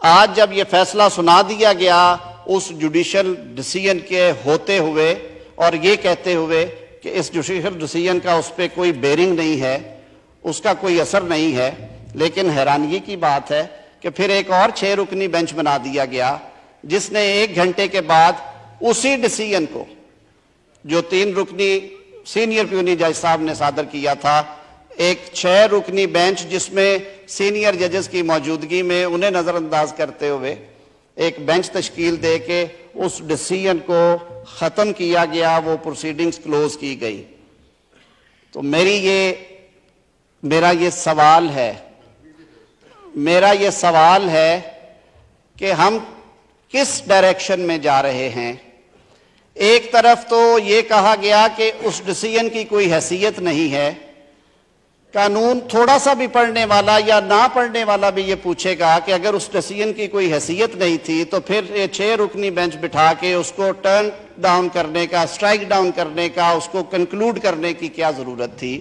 آج جب یہ فیصلہ سنا دیا گیا اس جوڈیشل ڈیسیژن کے ہوتے ہوئے اور یہ کہتے ہوئے کہ اس جوڈیشل ڈیسیژن کا اس پہ کوئی بیرنگ نہیں ہے، اس کا کوئی اثر نہیں ہے، لیکن حیرانگی کی بات ہے کہ پھر ایک اور 6 رکنی بینچ بنا دیا گیا جس نے 1 گھنٹے کے بعد اسی ڈیسیژن کو جو 3 رکنی سینئر پیونی جج صاحب نے صادر کیا تھا، ایک 6 رکنی بینچ جس میں سینئر ججز کی موجودگی میں انہیں نظر انداز کرتے ہوئے ایک بینچ تشکیل دے کے اس ڈیسیژن کو ختم کیا گیا، وہ پروسیڈنگز کلوز کی گئی۔ تو میرا یہ سوال ہے کہ ہم کس ڈائریکشن میں جا رہے ہیں؟ ایک طرف تو یہ کہا گیا کہ اس ڈیسیژن کی کوئی حیثیت نہیں ہے، قانون تھوڑا سا بھی پڑھنے والا یا نہ پڑھنے والا بھی یہ پوچھے گا کہ اگر اس ڈیسیژن کی کوئی حیثیت نہیں تھی تو پھر یہ 6 رکنی بینچ بٹھا کے اس کو ٹرن ڈاؤن کرنے کا، اسٹرائک ڈاؤن کرنے کا، اس کو کنکلوڈ کرنے کی کیا ضرورت تھی؟